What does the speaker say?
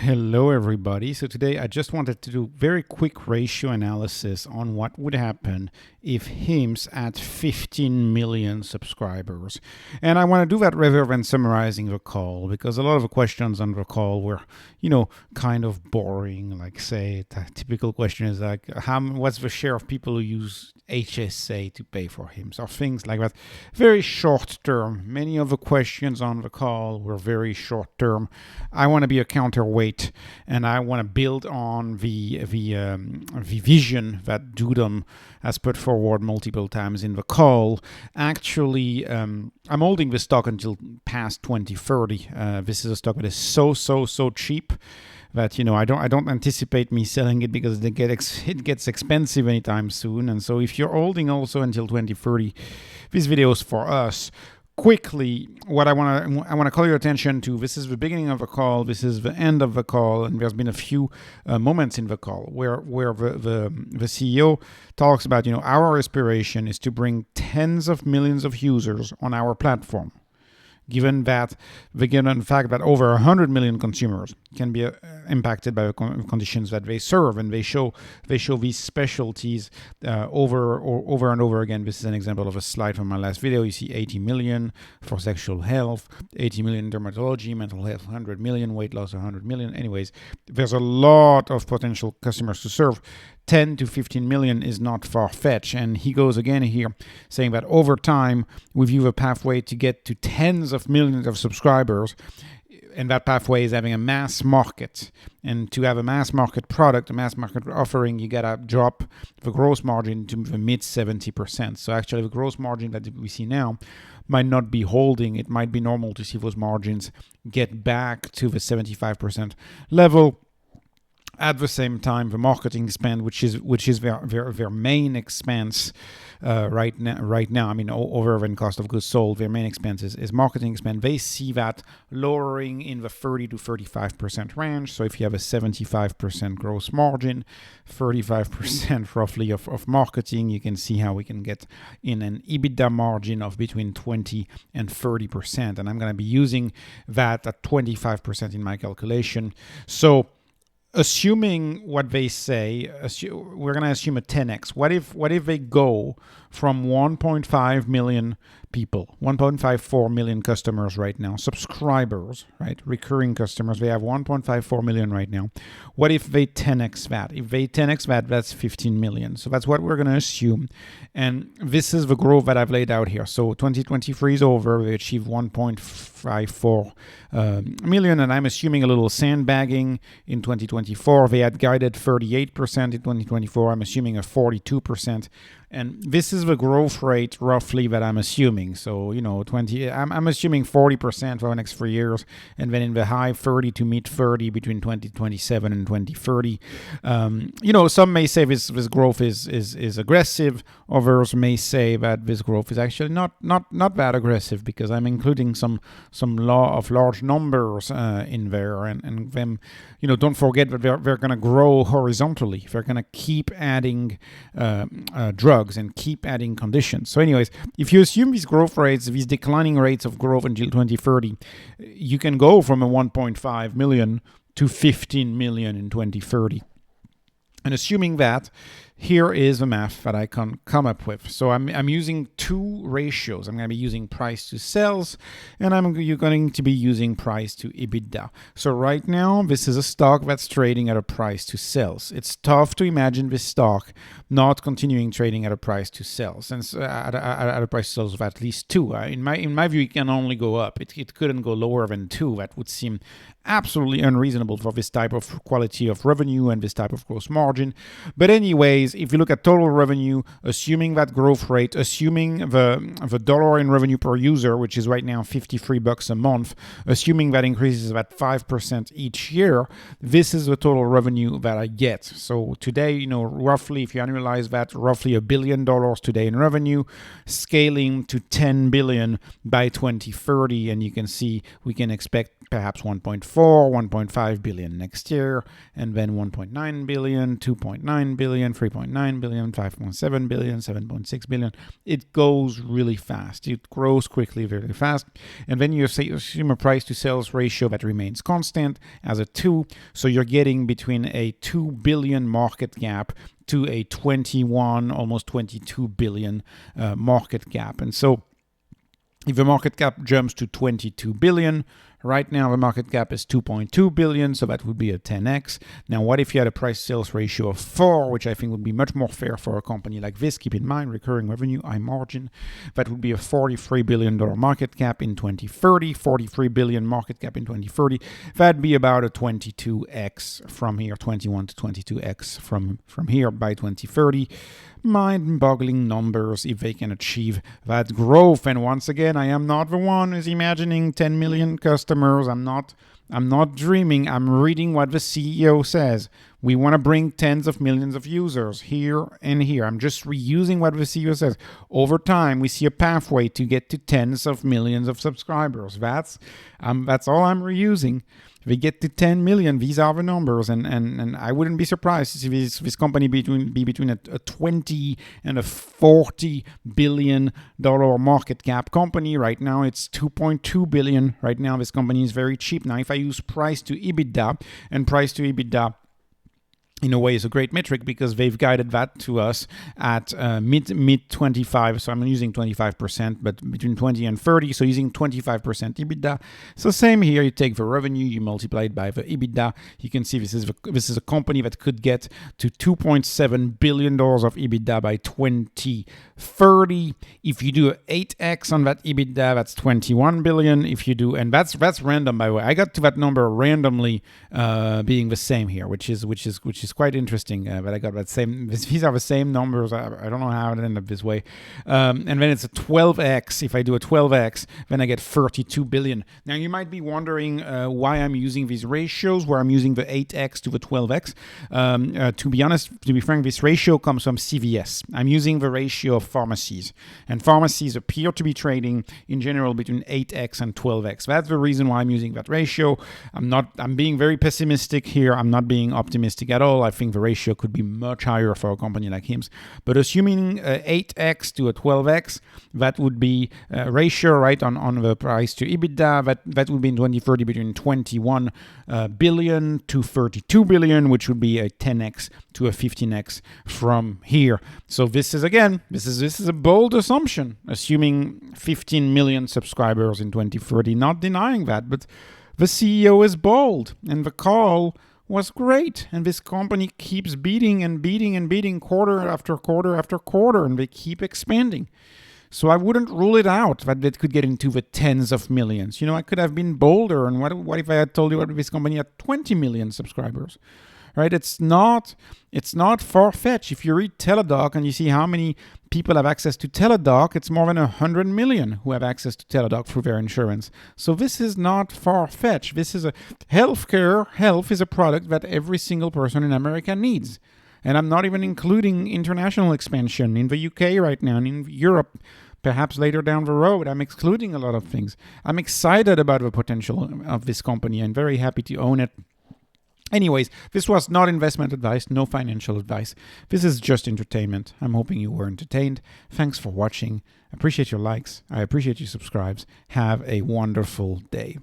Hello, everybody. So today I just wanted to do very quick ratio analysis on what would happen if HIMS had 15 million subscribers. And I want to do that rather than summarizing the call, because a lot of the questions on the call were, kind of boring. Like, say, the typical question is like, what's the share of people who use HSA to pay for HIMS, or things like that. Very short term. Many of the questions on the call were very short term. I want to be a counterweight, and I want to build on the vision that Dudum has put forward multiple times in the call. Actually, I'm holding this stock until past 2030. This is a stock that is so cheap that I don't anticipate me selling it because it gets expensive anytime soon. And so if you're holding also until 2030, this video is for us. Quickly, what I want to call your attention to, this is the beginning of the call, this is the end of the call, and there's been a few moments in the call where the CEO talks about, our aspiration is to bring tens of millions of users on our platform. Given the fact that over 100 million consumers can be impacted by the conditions that they serve, and they show these specialties over and over again. This is an example of a slide from my last video. You see 80 million for sexual health, 80 million dermatology, mental health, 100 million, weight loss 100 million. Anyways, there's a lot of potential customers to serve. 10 to 15 million is not far-fetched. And he goes again here saying that over time, we view a pathway to get to tens of millions of subscribers. And that pathway is having a mass market. And to have a mass market product, a mass market offering, you got to drop the gross margin to the mid 70%. So actually, the gross margin that we see now might not be holding. It might be normal to see those margins get back to the 75% level. At the same time, the marketing spend, which is their main expense right now. I mean, over than cost of goods sold, their main expense is marketing spend. They see that lowering in the 30 to 35% range. So if you have a 75% gross margin, 35% roughly of marketing, you can see how we can get in an EBITDA margin of between 20 and 30%. And I'm going to be using that at 25% in my calculation. So assuming what they say, we're going to assume a 10x. What if they go from 1.5 million people, 1.54 million customers right now, subscribers, right, recurring customers, they have 1.54 million right now. What if they 10x that? If they 10x that, that's 15 million. So that's what we're going to assume. And this is the growth that I've laid out here. So 2023 is over. They achieved 1.54 million, and I'm assuming a little sandbagging in 2024. They had guided 38% in 2024. I'm assuming a 42%. And this is the growth rate roughly that I'm assuming. So, I'm assuming 40% for the next 3 years, and then in the high 30 to mid 30 between 2027 and 2030. Some may say this growth is aggressive. Others may say that this growth is actually not that aggressive, because I'm including some law of large numbers in there, and them, don't forget that they're going to grow horizontally. They're going to keep adding drugs and keep adding conditions. So anyways, if you assume these growth rates, these declining rates of growth until 2030, you can go from a 1.5 million to 15 million in 2030. And assuming that, here is the math that I can come up with. So I'm using two ratios. I'm going to be using price to sales, and you're going to be using price to EBITDA. So right now, this is a stock that's trading at a price to sales. It's tough to imagine this stock not continuing trading at a price to sales, and at a price to sales of at least 2. In my view, it can only go up. It couldn't go lower than 2. That would seem absolutely unreasonable for this type of quality of revenue and this type of gross margin. But anyways, if you look at total revenue, assuming that growth rate, assuming the dollar in revenue per user, which is right now $53 a month, assuming that increases about 5% each year, this is the total revenue that I get. So today, roughly, if you annualize that, roughly $1 billion today in revenue, scaling to 10 billion by 2030, and you can see we can expect perhaps 1.4, 1.5 billion next year, and then 1.9 billion, 2.9 billion, 3.9 billion, 5.7 billion, 7.6 billion. It goes really fast. It grows quickly, very fast. And then you assume a price to sales ratio that remains constant as a 2. So you're getting between a 2 billion market gap to a 21, almost 22 billion market gap. And so if the market cap jumps to 22 billion, right now the market cap is 2.2 billion, so that would be a 10x. Now, what if you had a price sales ratio of 4, which I think would be much more fair for a company like this? Keep in mind, recurring revenue, high margin. That would be a $43 billion market cap in 2030, 43 billion market cap in 2030. That'd be about a 22x from here, 21 to 22x from here by 2030. Mind-boggling numbers if they can achieve that growth. And once again, I am not the one who's imagining 10 million customers. I'm not dreaming. I'm reading what the CEO says. We want to bring tens of millions of users here and here. I'm just reusing what the CEO says. Over time, we see a pathway to get to tens of millions of subscribers. That's all I'm reusing. If we get to 10 million, these are the numbers, and I wouldn't be surprised to see this company be between a 20 and a $40 billion market cap company. Right now, it's 2.2 billion. Right now, this company is very cheap. Now, if I use price to EBITDA, and price to EBITDA in a way is a great metric because they've guided that to us at mid 25. So I'm using 25%, but between 20 and 30. So using 25% EBITDA. So same here, you take the revenue, you multiply it by the EBITDA. You can see this is a company that could get to $2.7 billion of EBITDA by 2030. If you do 8x on that EBITDA, that's 21 billion. If you do, and that's random, by the way. I got to that number randomly being the same here, which is quite interesting, but I got that same. These are the same numbers. I don't know how it ended up this way. And then it's a 12x. If I do a 12x, then I get 32 billion. Now you might be wondering why I'm using these ratios, where I'm using the 8x to the 12x. To be honest, to be frank, this ratio comes from CVS. I'm using the ratio of pharmacies, and pharmacies appear to be trading in general between 8x and 12x. That's the reason why I'm using that ratio. I'm being very pessimistic here. I'm not being optimistic at all. I think the ratio could be much higher for a company like HIMSS. But assuming 8x to a 12x, that would be a ratio right on the price to EBITDA. That would be in 2030 between 21 billion to 32 billion, which would be a 10x to a 15x from here. So this is a bold assumption, assuming 15 million subscribers in 2030. Not denying that, but the CEO is bold, and the call was great, and this company keeps beating quarter after quarter after quarter, and they keep expanding. So I wouldn't rule it out that it could get into the tens of millions. I could have been bolder, and what if I had told you that this company had 20 million subscribers? Right? It's not far-fetched. If you read Teladoc and you see how many people have access to Teladoc, it's more than 100 million who have access to Teladoc through their insurance. So this is not far-fetched. This is health is a product that every single person in America needs. And I'm not even including international expansion in the UK right now and in Europe, perhaps later down the road. I'm excluding a lot of things. I'm excited about the potential of this company and very happy to own it. Anyways, this was not investment advice, no financial advice. This is just entertainment. I'm hoping you were entertained. Thanks for watching. I appreciate your likes. I appreciate your subscribes. Have a wonderful day.